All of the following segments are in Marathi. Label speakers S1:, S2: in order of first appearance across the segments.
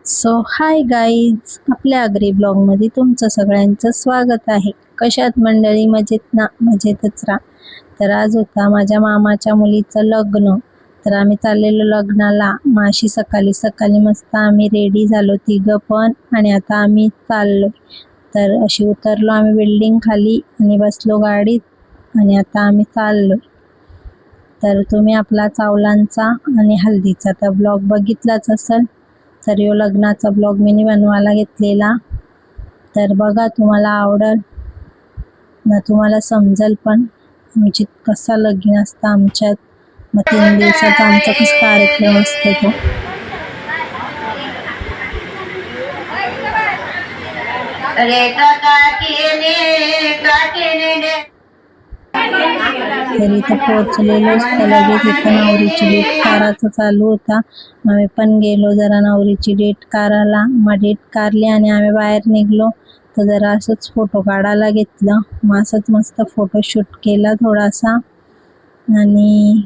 S1: सो हाय गाईज, आपल्या आगरी ब्लॉगमध्ये तुमचं सगळ्यांचं स्वागत आहे. कशात मंडळी? मजेत ना? मजेतच राहा. तर आज होता माझ्या मामाच्या मुलीचं लग्न, तर आम्ही चाललेलो लग्नाला. अशी सकाळी सकाळी मस्त आम्ही रेडी झालो तिघं पण, आणि आता आम्ही चाललो. तर अशी उतरलो आम्ही बिल्डिंग खाली आणि बसलो गाडीत, आणि आता आम्ही चाललो. तर तुम्ही आपला चावलांचा आणि हल्दीचा तर ब्लॉग बघितलाच असेल. तर यो लग्नाचा ब्लॉग मी बनवायला घेतलेला, तर बघा, तुम्हाला आवडेल ना, तुम्हाला समजेल पण आमची कसा लग्न असतं आमच्यात. मग 3 दिवसाचा आमचा कसा कार्यक्रम असतो तो. तर इथं पोहोचलेलो असतं. लगेच इथं नवरीची डेट कारायचं चालू होता. आम्ही पण गेलो जरा नवरीची डेट कारायला. मग डेट कारली आणि आम्ही बाहेर निघलो. तर जरा असंच फोटो काढायला घेतलं. मग असंच मस्त फोटोशूट केला थोडासा. आणि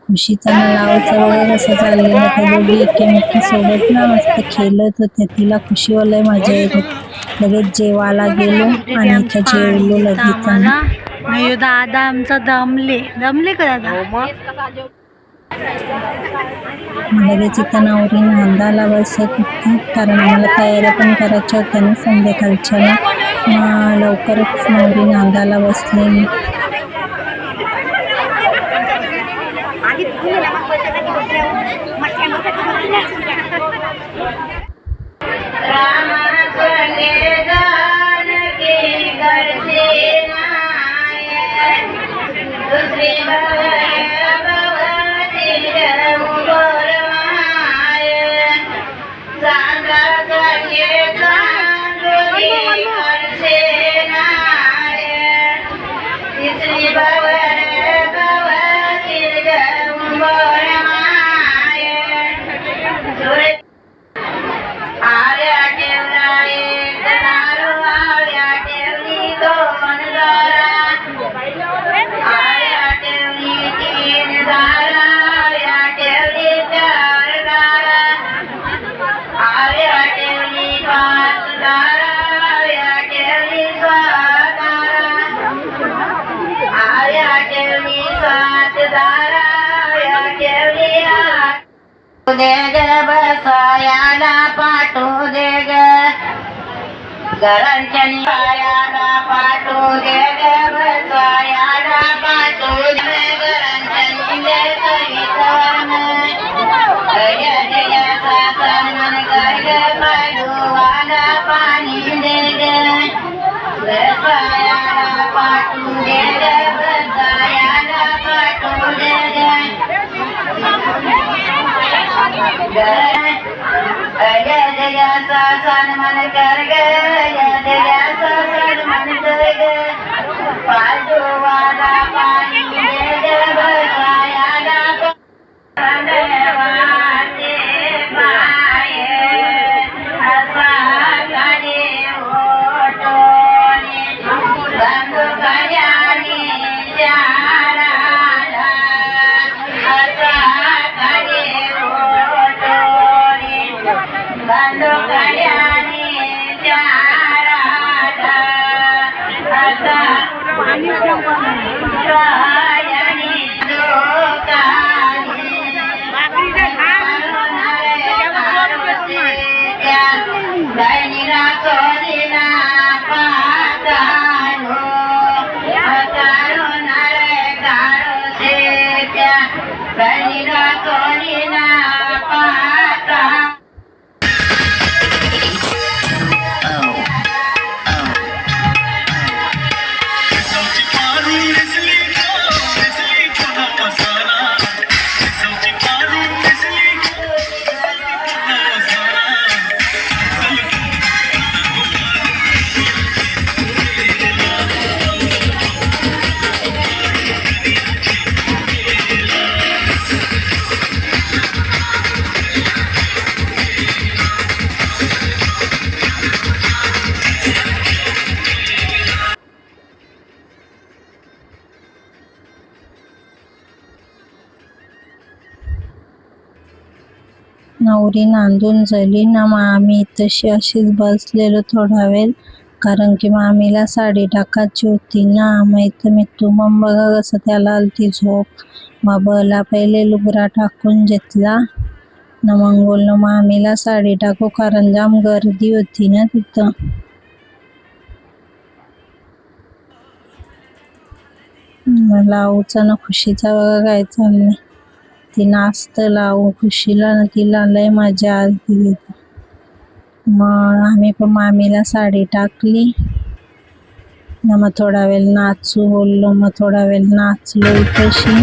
S1: खुशीचं लावायचं वगैरे कसं चाललेलं. त्या दोघी एकमेकीसोबत ना मस्त खेळत होत्या. तिला खुशीवर लय मजा येत होती. लगेच जेवायला गेलो आणि इथं जेवलो लगेच आम्ही.
S2: दादा आमचा दमले का दादा?
S1: लगेच इथं नवरी नांदायला बसत होती, कारण आम्हाला तयाऱ्या पण करायच्या होत्या ना संध्याकाळच्याला. मग लवकरच नवरी नांदायला बसलेली.
S3: दे ग बसायाला पाठवू दे ग, घरांच्या निवायाला पाठवू दे ग, बसायाला पाठवू दे, घरांच्या निंदे सवितान जय जय सासन मन गर्ग पाडूवाला पाणी दे ग, बसायाला पाठवू दे ग, बसायाला पाठवू दे ग. जय जय सासन मन गर्ग, जय जय सासन मन गर्ग पाडूवाला पाणी दे ग, बसायाला Bando kaliani
S1: नवरी नांदून झाली ना, मग आम्ही तशी अशीच बसलेलो थोडा वेळ, कारण की मामीला साडी टाकायची होती ना. मग इथं मी मग बघा कसं त्याला आलती झोप. मग बला पहिले लुगडा टाकून घेतला ना, मग बोललो मामीला साडी टाकू, कारण जाम गर्दी होती ना तिथं. मग लावूचा ना खुशीचा बघा काय चाललंय. ती नाचतं लावू खुशीला ना, तिला लय मजा आली तिथं. मग आम्ही पण मामीला साडी टाकली ना, मग थोडा वेळ नाचू बोललो, मग थोडा वेळ नाचलो तशी.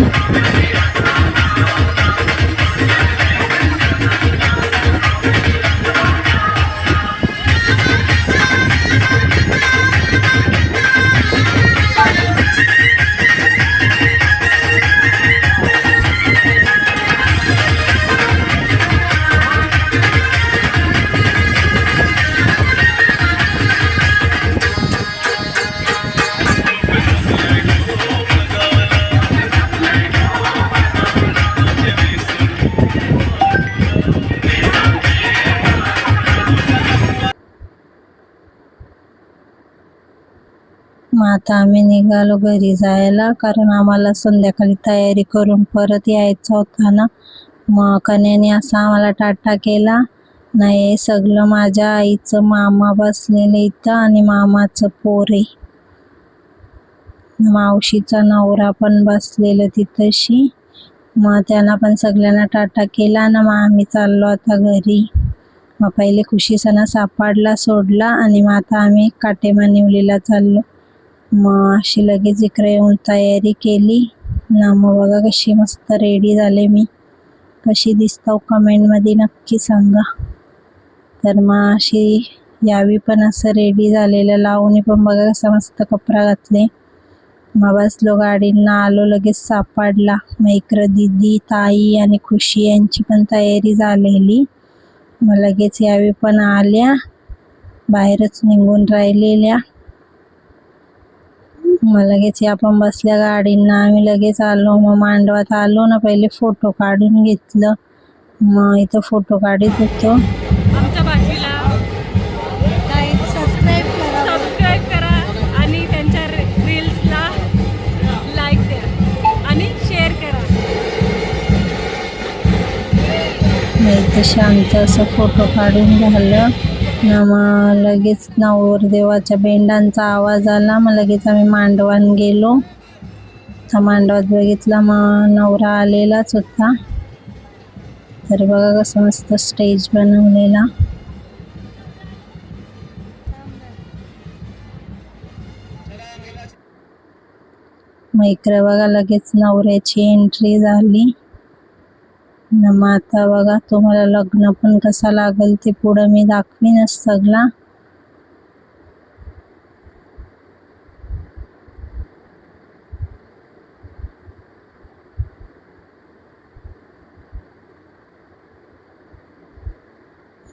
S1: मग आता आम्ही निघालो घरी जायला, कारण आम्हाला संध्याकाळी तयारी करून परत यायचं होता ना. मग कन्याने असा आम्हाला टाटा केला. नाही सगळं माझ्या आईचं मामा बसलेले इथं आणि मामाचं पोर आहे. मावशीचा नवरा पण बसलेलं तिथंशी. मग त्यांना पण सगळ्यांना टाटा केला ना, मग आम्ही चाललो आता घरी. मग पहिले खुशी सणा सापाडला सोडला आणि मग आता आम्ही काटेमानिवलीला चाललो. मग अशी लगेच इकडे येऊन तयारी केली ना. मग बघा कशी मस्त रेडी झाले मी. कशी दिसतो कमेंटमध्ये नक्की सांगा. तर मग अशी यावी पण असं रेडी झालेलं लावून पण बघा कसं मस्त कपडा घातले. मग बसलो गाडींना, आलो लगेच सापाडला. मग इकडं दीदी ताई आणि खुशी यांची पण तयारी झालेली. मग लगेच यावी पण आल्या, बाहेरच निघून राहिलेल्या. मग लगेच या पण बसल्या गाडींना, आम्ही लगेच आलो. मग मांडवात आलो ना, पहिले फोटो काढून घेतलं. मग इथं फोटो काढत होतो.
S2: आमच्या भाषेला सबस्क्राईब करा आणि त्यांच्या रील्सला लाईक द्या आणि शेअर करा.
S1: मग तसे आमचं असं फोटो काढून झालं ना, मग लगेच नवरदेवाच्या बेंडांचा आवाज आला. मग लगेच आम्ही मांडवान गेलो. तर मांडवात बघितला मग नवरा आलेलाच होता. तर बघा कसं मस्त स्टेज बनवलेला. मग इकडे बघा लगेच नवऱ्याची एंट्री झाली. मग आता बघा तुम्हाला लग्न पण कसा लागेल ते पुढं मी दाखवीनच सगळा.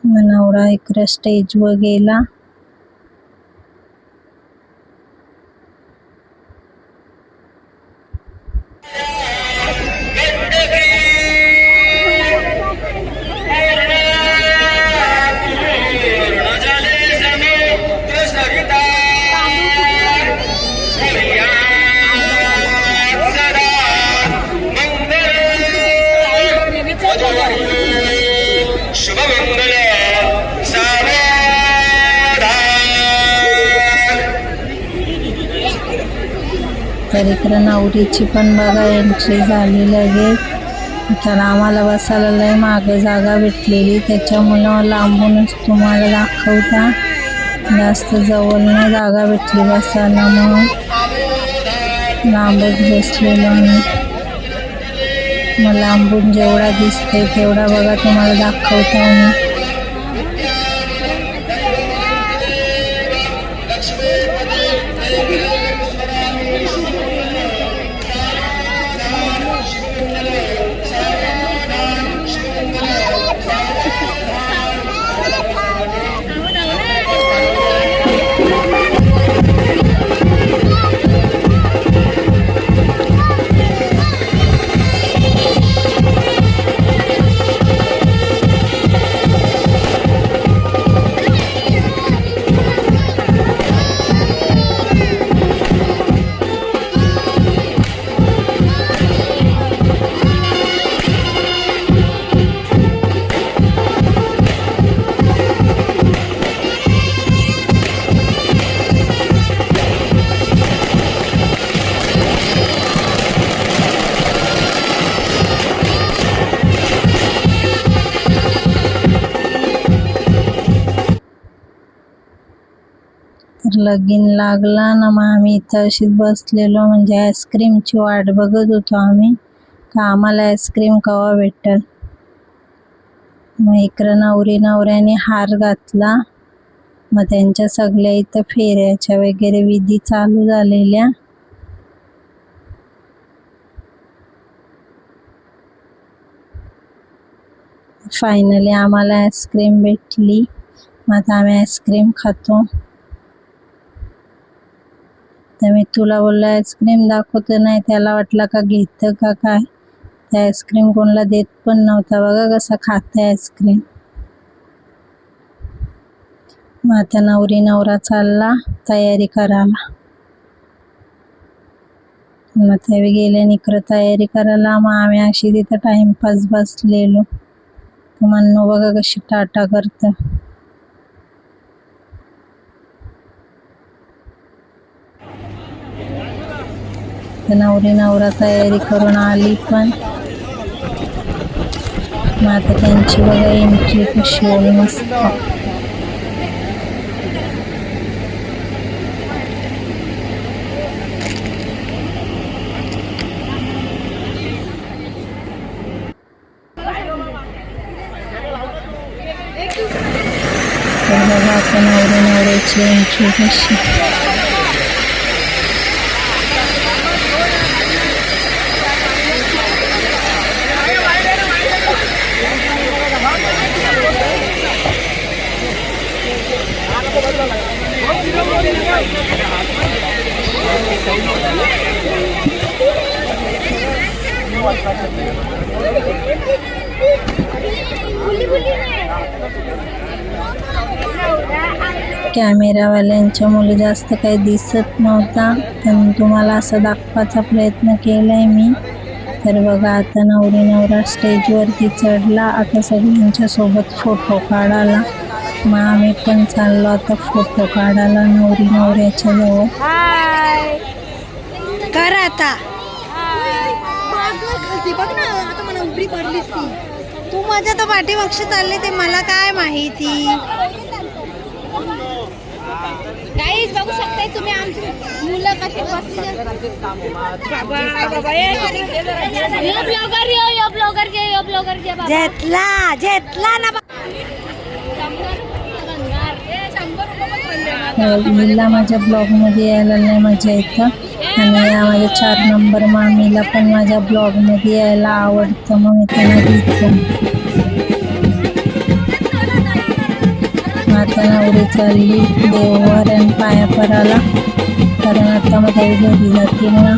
S1: मग नवरा इकडे स्टेजवर गेला. तर इकडं नवरीची पण बघा एंट्री झाली लगेच. तर आम्हाला बसायला लय मागं जागा भेटलेली, त्याच्यामुळं लांबूनच तुम्हाला दाखवता. जास्त जवळ नाही जागा भेटली बसायला, मग लांबच बसलेलो आम्ही. मग लांबून जेवढा दिसतंय तेवढा बघा तुम्हाला दाखवता मी. तर लगीन लागला ना, मग आम्ही इथं अशीच बसलेलो, म्हणजे आईस्क्रीमची वाट बघत होतो आम्ही का आम्हाला आईस्क्रीम केव्हा भेटेल. मग इकडं नवरी नवऱ्याने हार घातला. मग त्यांच्या सगळ्या इथं फेऱ्याच्या वगैरे विधी चालू झालेल्या. फायनली आम्हाला आईस्क्रीम भेटली. मग आता आम्ही आईस्क्रीम खातो. तर मी तुला बोललो आईस्क्रीम दाखवतो, नाही त्याला वाटलं का घेतं का काय. त्या आईस्क्रीम कोणाला देत पण नव्हता. बघा कसं खाते आईस्क्रीम. मग आता नवरी नवरा चालला तयारी करायला. मग ते गेले इकडं तयारी करायला. मग आम्ही अशी तिथं टाइमपास बसलेलो. तर म्हणून बघा कशी टाटा करतं. तर नवरी नवरा तयारी करून आली पण. मग आता त्यांची बघा एंट्री कशी आली मस्त. तर बघा आता नवरी नवऱ्याची एंट्री कशी. कॅमेरावाल्यांच्या मुले जास्त काही दिसत नव्हता, पण तुम्हाला असं दाखवायचा प्रयत्न केलाय मी. तर बघा आता नवरी नवरा स्टेजवरती चढला. आता सगळ्यांच्या सोबत फोटो काढायला. मग आम्ही पण चाललो आता फोटो काढायला नवरी नवऱ्याच्या जवळ.
S4: कर आता खालती बघ ना, आता मला उघडी पडलीस ती. तू माझ्या तर पाठीमागशी चालले ते मला काय माहिती.
S5: गाईज बघू शकताय तुम्ही आमची मुलं कशी बसली.
S4: जेतला ना.
S1: हिला माझ्या ब्लॉगमध्ये यायला लय मजा येतं. आणि या माझ्या 4 नंबर मामीला पण माझ्या ब्लॉगमध्ये यायला आवडतं. मग मी त्यांना घेतो. आता नवरी चालली देवावर आणि पाया पडायला, कारण आता मग घरी जातील ना.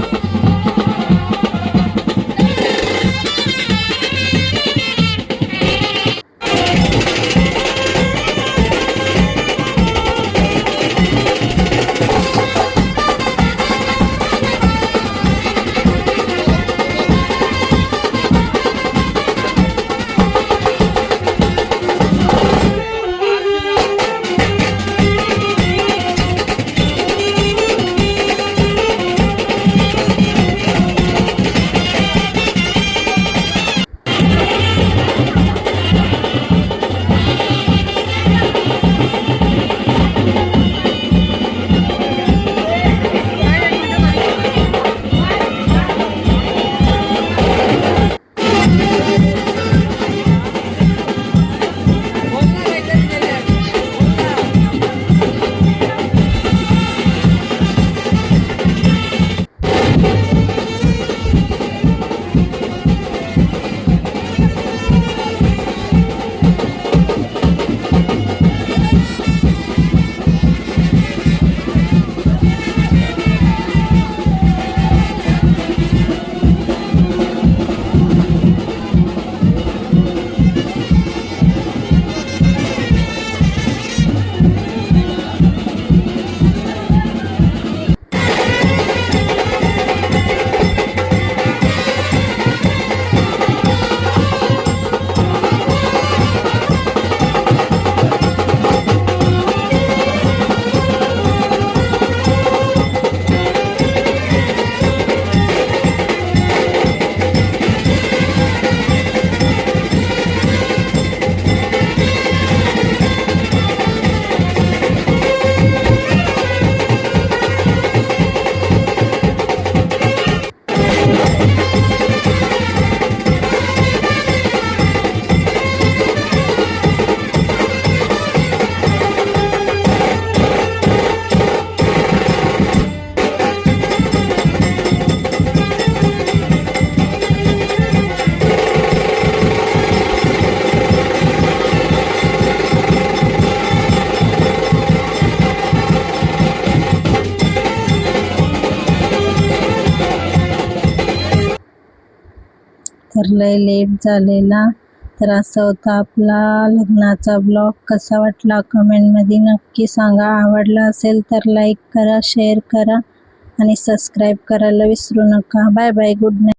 S1: तर लय लेट झालेला. तर असा होता आपला लग्नाचा ब्लॉग. कसा वाटला कमेंटमध्ये नक्की सांगा. आवडला असेल तर लाईक करा, शेअर करा आणि सबस्क्राईब करायला विसरू नका. Bye bye, good night.